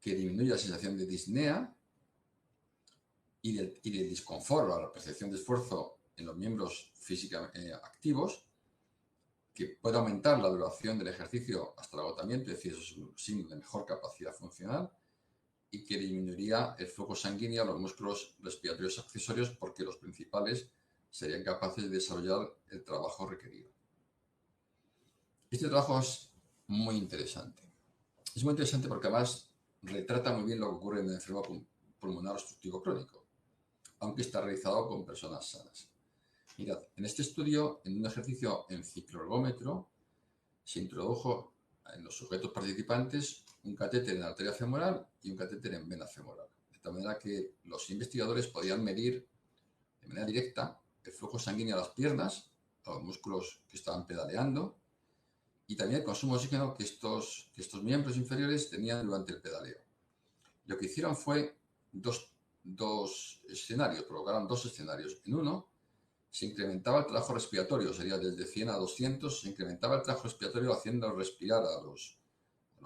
que disminuye la sensación de disnea y del disconfort, la percepción de esfuerzo en los miembros físicamente activos, que puede aumentar la duración del ejercicio hasta el agotamiento, es decir, eso es un signo de mejor capacidad funcional, y que disminuiría el flujo sanguíneo a los músculos respiratorios accesorios porque los principales serían capaces de desarrollar el trabajo requerido. Este trabajo es muy interesante. Es muy interesante porque además retrata muy bien lo que ocurre en el enfermo pulmonar obstructivo crónico, aunque está realizado con personas sanas. Mirad, en este estudio, en un ejercicio en cicloergómetro, se introdujo en los sujetos participantes un catéter en la arteria femoral y un catéter en vena femoral, de tal manera que los investigadores podían medir de manera directa el flujo sanguíneo a las piernas, a los músculos que estaban pedaleando, y también el consumo de oxígeno que estos miembros inferiores tenían durante el pedaleo. Lo que hicieron fue dos escenarios, provocaron dos escenarios. En uno, se incrementaba el trabajo respiratorio, sería desde 100 a 200, se incrementaba el trabajo respiratorio haciendo respirar a los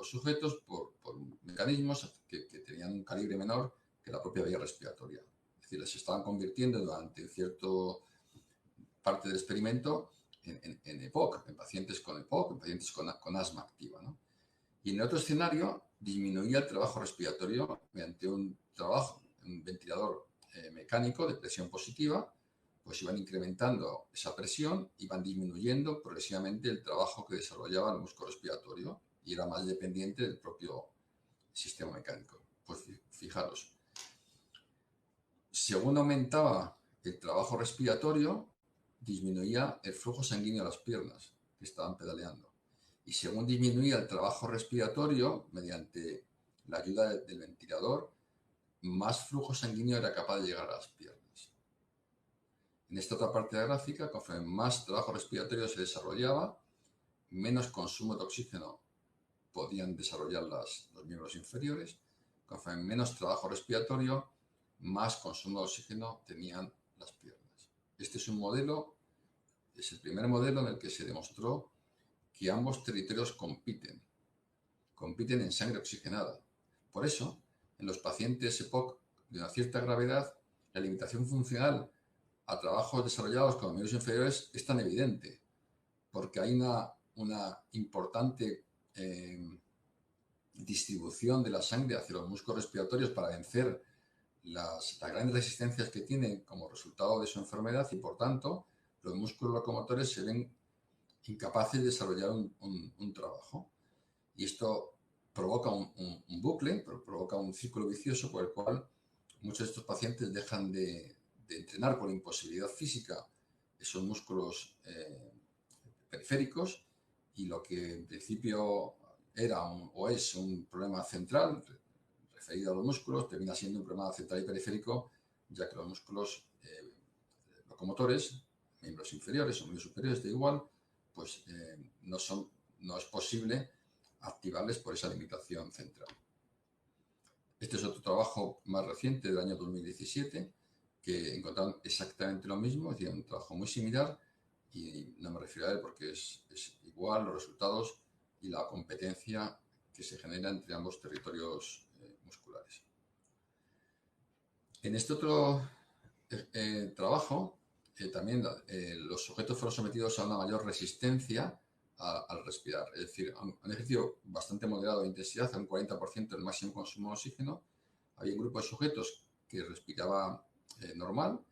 sujetos por mecanismos que tenían un calibre menor que la propia vía respiratoria. Es decir, se estaban convirtiendo durante cierta parte del experimento en EPOC, en pacientes con EPOC, en pacientes con asma activa, ¿no? Y en el otro escenario disminuía el trabajo respiratorio mediante un ventilador mecánico de presión positiva, pues iban incrementando esa presión y van disminuyendo progresivamente el trabajo que desarrollaba el músculo respiratorio y era más dependiente del propio sistema mecánico. Pues fijaros, según aumentaba el trabajo respiratorio, disminuía el flujo sanguíneo a las piernas que estaban pedaleando. Y según disminuía el trabajo respiratorio, mediante la ayuda del ventilador, más flujo sanguíneo era capaz de llegar a las piernas. En esta otra parte de la gráfica, conforme más trabajo respiratorio se desarrollaba, menos consumo de oxígeno podían desarrollar los miembros inferiores. conforme menos trabajo respiratorio, más consumo de oxígeno tenían las piernas. Este es un modelo, es el primer modelo en el que se demostró que ambos territorios compiten en sangre oxigenada. Por eso, en los pacientes EPOC de una cierta gravedad, la limitación funcional a trabajos desarrollados con miembros inferiores es tan evidente, porque hay una importante distribución de la sangre hacia los músculos respiratorios para vencer las grandes resistencias que tienen como resultado de su enfermedad y, por tanto, los músculos locomotores se ven incapaces de desarrollar un trabajo. Y esto provoca un bucle, provoca un círculo vicioso por el cual muchos de estos pacientes dejan de entrenar por imposibilidad física esos músculos periféricos, y lo que en principio era o es un problema central referido a los músculos termina siendo un problema central y periférico, ya que los músculos locomotores, miembros inferiores o miembros superiores de igual, pues no es posible activarles por esa limitación central. Este es otro trabajo más reciente del año 2017 que encontraron exactamente lo mismo, es decir, un trabajo muy similar, y no me refiero a él porque es igual los resultados y la competencia que se genera entre ambos territorios musculares. En este otro trabajo, también los sujetos fueron sometidos a una mayor resistencia al respirar, es decir, a un ejercicio bastante moderado de intensidad, a un 40% del máximo consumo de oxígeno. Había un grupo de sujetos que respiraba normal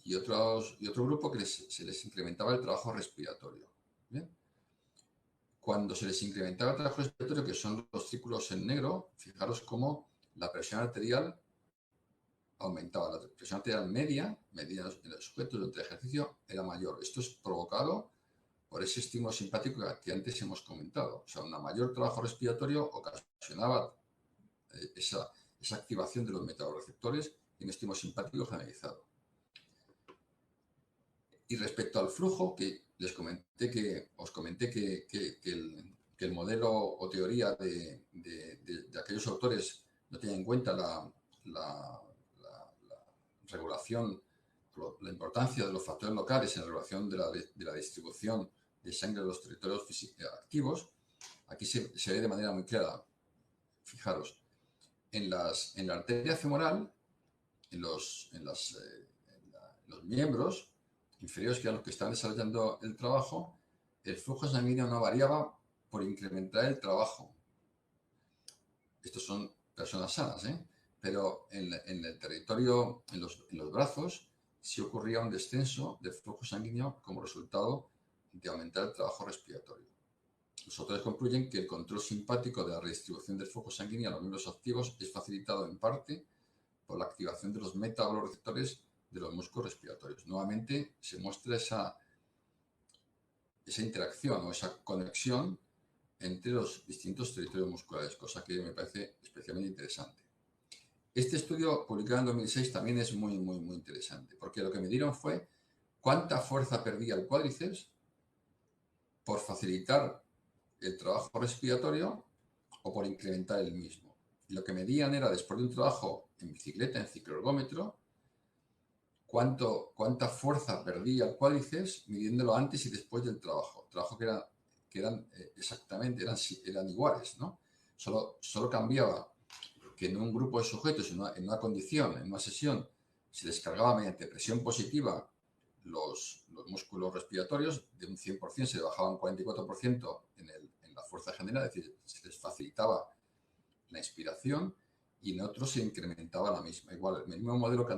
y otro grupo que se les incrementaba el trabajo respiratorio. ¿Bien? Cuando se les incrementaba el trabajo respiratorio, que son los círculos en negro, fijaros cómo la presión arterial aumentaba. La presión arterial media en los sujetos durante el ejercicio era mayor. Esto es provocado por ese estímulo simpático que antes hemos comentado. O sea, un mayor trabajo respiratorio ocasionaba esa activación de los metaboreceptores y un estímulo simpático generalizado. Y respecto al flujo, que os comenté que el modelo o teoría de aquellos autores no tenía en cuenta la regulación, la importancia de los factores locales en la regulación de la distribución de sangre de los territorios activos, aquí se ve de manera muy clara. Fijaros, en la arteria femoral, en los miembros inferiores, que eran los que estaban desarrollando el trabajo, el flujo sanguíneo no variaba por incrementar el trabajo. Estos son personas sanas, ¿eh? Pero en el territorio, en los brazos, sí ocurría un descenso del flujo sanguíneo como resultado de aumentar el trabajo respiratorio. Los autores concluyen que el control simpático de la redistribución del flujo sanguíneo a los miembros activos es facilitado en parte por la activación de los metaboreceptores de los músculos respiratorios. Nuevamente se muestra esa interacción o esa conexión entre los distintos territorios musculares, cosa que me parece especialmente interesante. Este estudio, publicado en 2006, también es muy, muy, muy interesante, porque lo que midieron fue cuánta fuerza perdía el cuádriceps por facilitar el trabajo respiratorio o por incrementar el mismo. Y lo que medían era, después de un trabajo en bicicleta, en cicloergómetro, cuánta fuerza perdía el cuádriceps midiéndolo antes y después del trabajo. Trabajo que eran exactamente, eran iguales, ¿no? Solo cambiaba que en un grupo de sujetos, en una condición, en una sesión, se descargaba mediante presión positiva los músculos respiratorios, de un 100% se le bajaba un 44% en la fuerza general, es decir, se les facilitaba la inspiración, y en otros se incrementaba la misma, igual, el mismo modelo que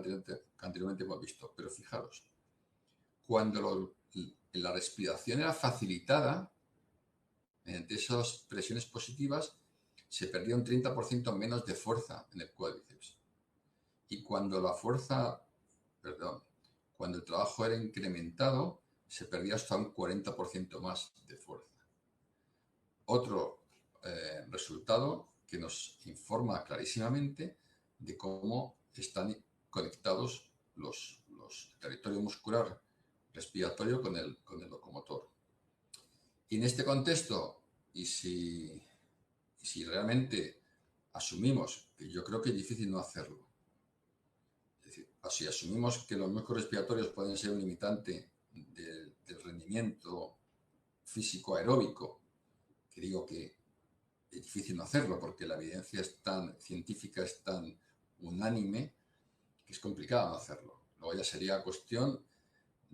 anteriormente hemos visto. Pero fijaros, cuando la respiración era facilitada mediante esas presiones positivas, se perdía un 30% menos de fuerza en el cuádriceps. Y cuando cuando el trabajo era incrementado, se perdía hasta un 40% más de fuerza. Otro resultado que nos informa clarísimamente de cómo están conectados los territorio muscular respiratorio con el locomotor. Y en este contexto, y si realmente asumimos, que yo creo que es difícil no hacerlo. Es decir, si asumimos que los músculos respiratorios pueden ser un limitante del rendimiento físico aeróbico, que digo que es difícil no hacerlo porque la evidencia científica es tan unánime que es complicado no hacerlo. Luego ya sería cuestión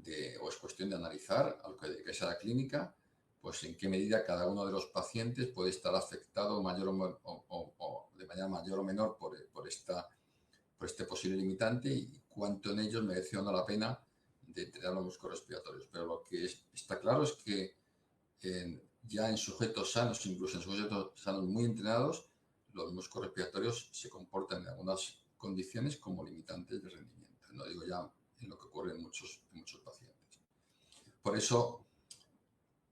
es cuestión de analizar, a lo que dedicáis a la clínica, pues en qué medida cada uno de los pacientes puede estar afectado mayor o de manera mayor o menor por este posible limitante y cuánto en ellos merece o no la pena de entrenar los músculos respiratorios. Pero lo que está claro es que ya en sujetos sanos, incluso en sujetos sanos muy entrenados, los músculos respiratorios se comportan en algunas condiciones como limitantes de rendimiento. No digo ya en lo que ocurre en muchos pacientes. Por eso,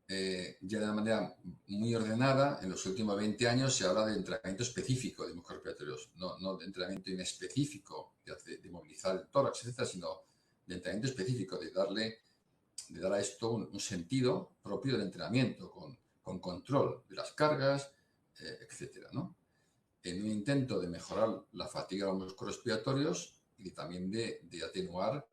ya de una manera muy ordenada, en los últimos 20 años se habla de entrenamiento específico de músculos respiratorios, no de entrenamiento inespecífico, de movilizar el tórax, etcétera, sino de entrenamiento específico, de dar a esto un sentido propio del entrenamiento, con control de las cargas, etcétera, ¿no? En un intento de mejorar la fatiga de los músculos respiratorios y también de atenuar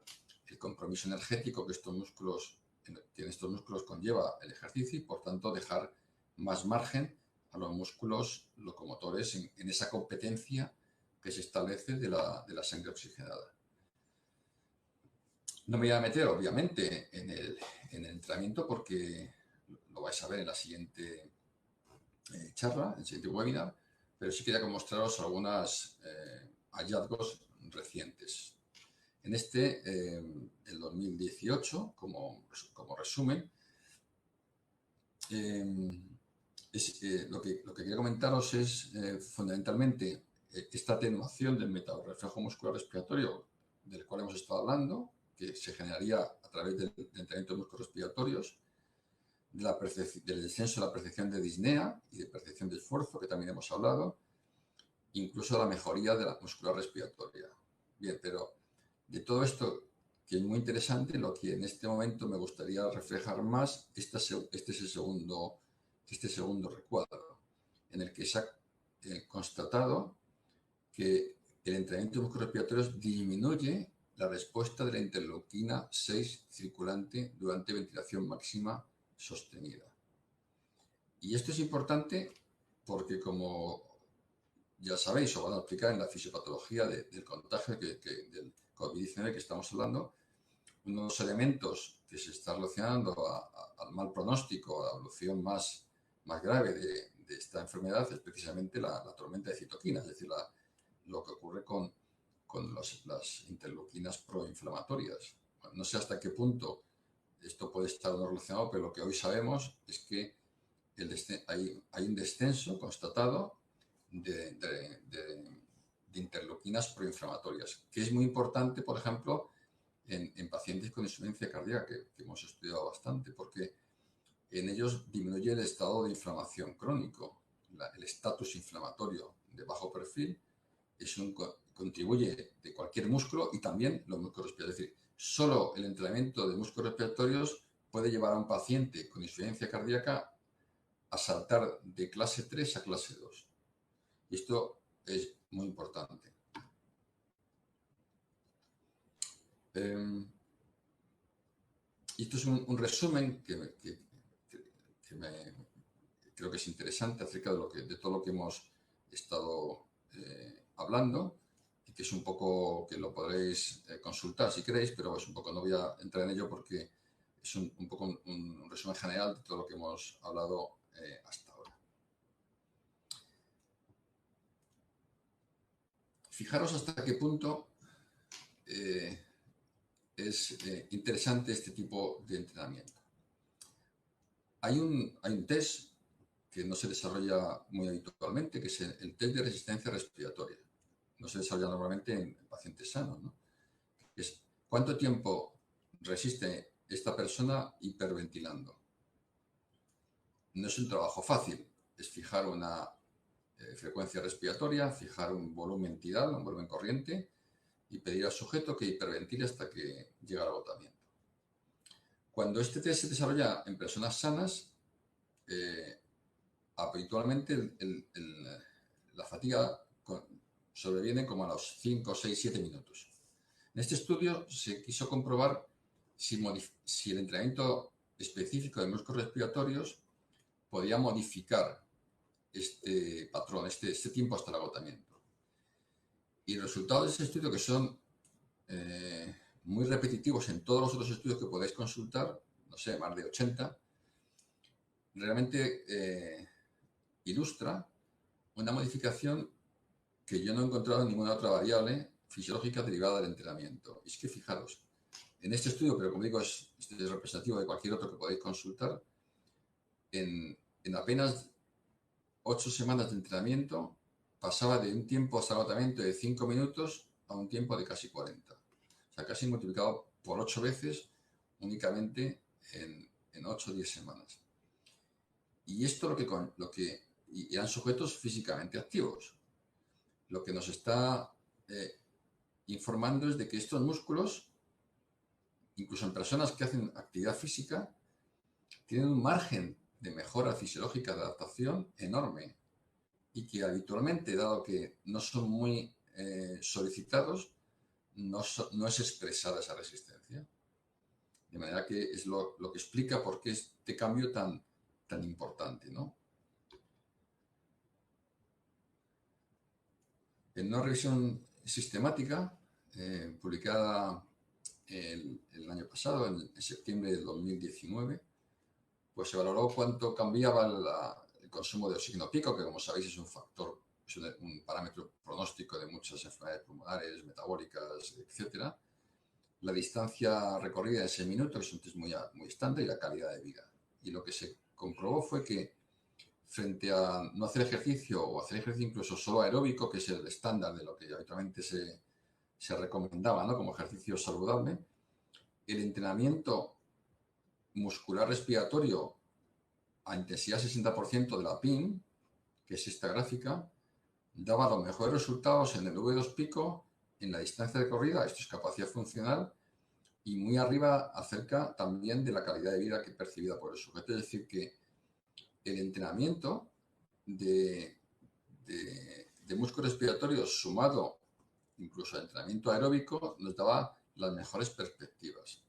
el compromiso energético que en estos músculos conlleva el ejercicio y, por tanto, dejar más margen a los músculos locomotores en esa competencia que se establece de la sangre oxigenada. No me voy a meter, obviamente, en el entrenamiento porque lo vais a ver en la siguiente charla, en el siguiente webinar, pero sí quería mostraros algunos hallazgos recientes. En el 2018, como resumen, lo que quería comentaros es fundamentalmente esta atenuación del metaborreflejo muscular respiratorio del cual hemos estado hablando, que se generaría a través del entrenamiento de músculos respiratorios, del descenso de la percepción de disnea y de percepción de esfuerzo, que también hemos hablado, incluso la mejoría de la muscular respiratoria. Bien, pero de todo esto, que es muy interesante, lo que en este momento me gustaría reflejar más, este es el segundo recuadro, en el que se ha constatado que el entrenamiento de músculos respiratorios disminuye la respuesta de la interleuquina 6 circulante durante ventilación máxima sostenida. Y esto es importante porque, como ya sabéis, os van a explicar en la fisiopatología del contagio del COVID-19 que estamos hablando, uno de los elementos que se está relacionando al mal pronóstico, a la evolución más grave de esta enfermedad es precisamente la tormenta de citoquinas, es decir, lo que ocurre con las interleuquinas proinflamatorias. Bueno, no sé hasta qué punto esto puede estar no relacionado, pero lo que hoy sabemos es que hay un descenso constatado de interleuquinas proinflamatorias, que es muy importante, por ejemplo, en pacientes con insuficiencia cardíaca, que hemos estudiado bastante, porque en ellos disminuye el estado de inflamación crónico, el estatus inflamatorio de bajo perfil, contribuye de cualquier músculo y también los músculos respiratorios. Es decir, solo el entrenamiento de músculos respiratorios puede llevar a un paciente con insuficiencia cardíaca a saltar de clase 3 a clase 2. Y esto es muy importante. Y esto es un resumen que creo que es interesante acerca de todo lo que hemos estado hablando, y que es un poco, que lo podréis consultar si queréis, pero es un poco, no voy a entrar en ello porque es un poco un resumen general de todo lo que hemos hablado hasta ahora. Fijaros hasta qué punto es interesante este tipo de entrenamiento. Hay un test que no se desarrolla muy habitualmente, que es el test de resistencia respiratoria. No se desarrolla normalmente en pacientes sanos, ¿no? Es ¿cuánto tiempo resiste esta persona hiperventilando? No es un trabajo fácil, es fijar una frecuencia respiratoria, fijar un volumen tidal, un volumen corriente, y pedir al sujeto que hiperventile hasta que llega al agotamiento. Cuando este test se desarrolla en personas sanas, habitualmente la fatiga sobrevienen como a los 5, 6, 7 minutos. En este estudio se quiso comprobar si el entrenamiento específico de músculos respiratorios podía modificar este patrón, este tiempo hasta el agotamiento. Y los resultados de ese estudio, que son muy repetitivos en todos los otros estudios que podéis consultar, no sé, más de 80, realmente ilustra una modificación que yo no he encontrado en ninguna otra variable fisiológica derivada del entrenamiento. Y es que fijaros, en este estudio, pero como digo, este es representativo de cualquier otro que podáis consultar, en apenas 8 semanas de entrenamiento pasaba de un tiempo hasta agotamiento de 5 minutos a un tiempo de casi 40. O sea, casi multiplicado por 8 veces únicamente en 8 o 10 semanas. Y esto y eran sujetos físicamente activos. Lo que nos está informando es de que estos músculos, incluso en personas que hacen actividad física, tienen un margen de mejora fisiológica de adaptación enorme y que habitualmente, dado que no son muy solicitados, no es expresada esa resistencia. De manera que es lo que explica por qué este cambio tan importante, ¿no? En una revisión sistemática publicada el año pasado, en septiembre del 2019, pues se valoró cuánto cambiaba el consumo de oxígeno pico, que como sabéis es un factor, es un parámetro pronóstico de muchas enfermedades pulmonares, metabólicas, etcétera, la distancia recorrida en ese minuto, que es un test muy estándar, y la calidad de vida. Y lo que se comprobó fue que frente a no hacer ejercicio o hacer ejercicio incluso solo aeróbico, que es el estándar de lo que habitualmente se recomendaba, ¿no?, como ejercicio saludable, el entrenamiento muscular respiratorio a intensidad 60% de la PIN, que es esta gráfica, daba los mejores resultados en el V2 pico, en la distancia de corrida, esto es capacidad funcional, y muy arriba acerca también de la calidad de vida que percibida por el sujeto. Es decir, que el entrenamiento de músculos respiratorios sumado incluso al entrenamiento aeróbico nos daba las mejores perspectivas.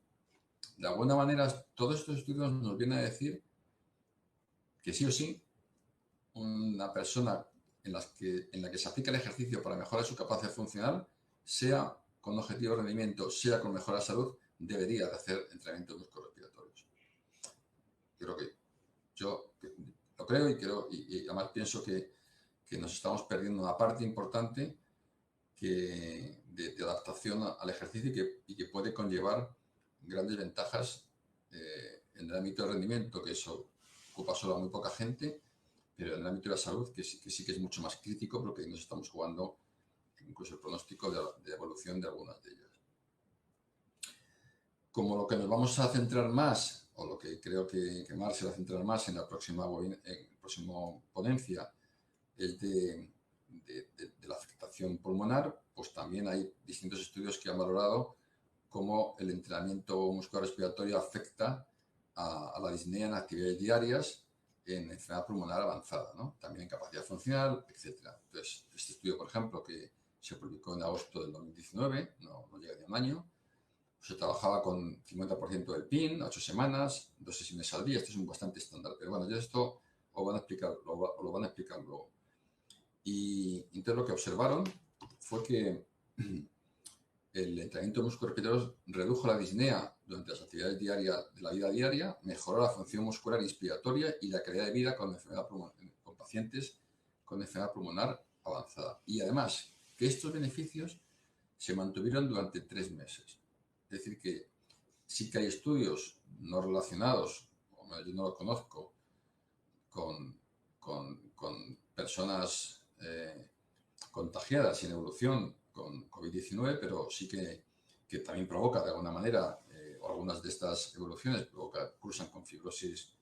De alguna manera, todos estos estudios nos vienen a decir que sí o sí, una persona en la que se aplica el ejercicio para mejorar su capacidad funcional, sea con objetivo de rendimiento, sea con mejora de salud, debería de hacer entrenamiento de músculos respiratorios. Yo lo creo y además pienso que nos estamos perdiendo una parte importante de adaptación al ejercicio y que puede conllevar grandes ventajas en el ámbito del rendimiento, que eso ocupa solo a muy poca gente, pero en el ámbito de la salud, que sí que es mucho más crítico, porque ahí nos estamos jugando incluso el pronóstico de evolución de algunas de ellas. Como lo que nos vamos a centrar más, o lo que creo que Mar se va a centrar más en la próxima ponencia, es de la afectación pulmonar, pues también hay distintos estudios que han valorado cómo el entrenamiento muscular-respiratorio afecta a la disnea en actividades diarias en enfermedad pulmonar avanzada, ¿no? También en capacidad funcional, etc. Entonces, este estudio, por ejemplo, que se publicó en agosto del 2019, no llega ni a un año, se trabajaba con 50% del PIN, 8 semanas, 2 sesiones al día. Esto es bastante estándar, pero bueno, ya esto lo van a explicar luego. Y entonces lo que observaron fue que el entrenamiento de músculos respiratorios redujo la disnea durante las actividades diarias de la vida diaria, mejoró la función muscular inspiratoria y la calidad de vida con pacientes con enfermedad pulmonar avanzada. Y además, que estos beneficios se mantuvieron durante 3 meses. Es decir, que sí que hay estudios no relacionados, o yo no los conozco, con personas contagiadas y en evolución con COVID-19, pero sí que también provoca de alguna manera, o algunas de estas evoluciones cursan con fibrosis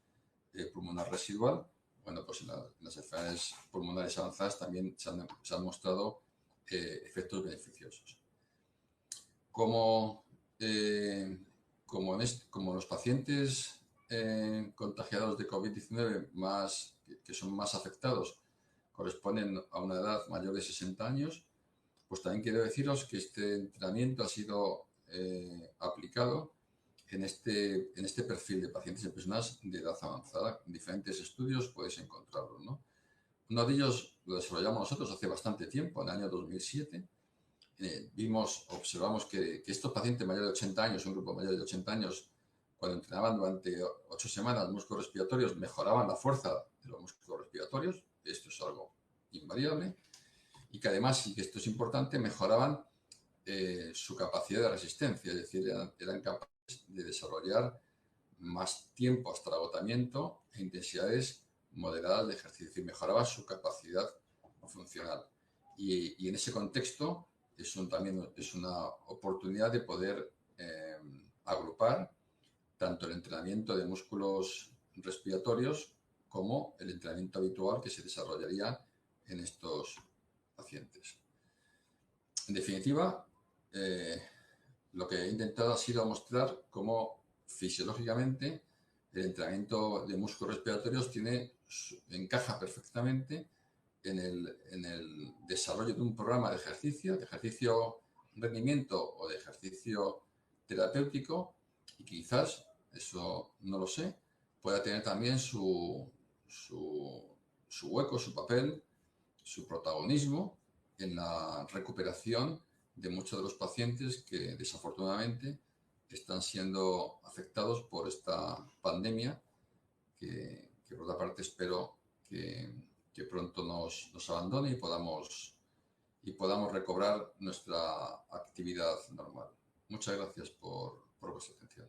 pulmonar residual. Bueno, pues en las enfermedades pulmonares avanzadas también se han mostrado efectos beneficiosos. Como los pacientes contagiados de COVID-19 que son más afectados corresponden a una edad mayor de 60 años, Pues también quiero deciros que este entrenamiento ha sido aplicado en este perfil de pacientes en personas de edad avanzada. En diferentes estudios podéis encontrarlo, ¿no? Uno de ellos lo desarrollamos nosotros hace bastante tiempo, en el año 2007. Observamos que estos pacientes mayores de 80 años, un grupo mayor de 80 años, cuando entrenaban durante 8 semanas músculos respiratorios, mejoraban la fuerza de los músculos respiratorios. Esto es algo invariable. Y que además, y que esto es importante, mejoraban su capacidad de resistencia, es decir, eran capaces de desarrollar más tiempo hasta el agotamiento e intensidades moderadas de ejercicio, y mejoraba su capacidad funcional. Y en ese contexto también es una oportunidad de poder agrupar tanto el entrenamiento de músculos respiratorios como el entrenamiento habitual que se desarrollaría en estos pacientes. En definitiva, lo que he intentado ha sido mostrar cómo fisiológicamente el entrenamiento de músculos respiratorios encaja perfectamente en el desarrollo de un programa de ejercicio rendimiento o de ejercicio terapéutico, y quizás, eso no lo sé, pueda tener también su hueco, su papel, su protagonismo en la recuperación de muchos de los pacientes que desafortunadamente están siendo afectados por esta pandemia que por otra parte espero que pronto nos abandone y podamos recobrar nuestra actividad normal. Muchas gracias por vuestra atención.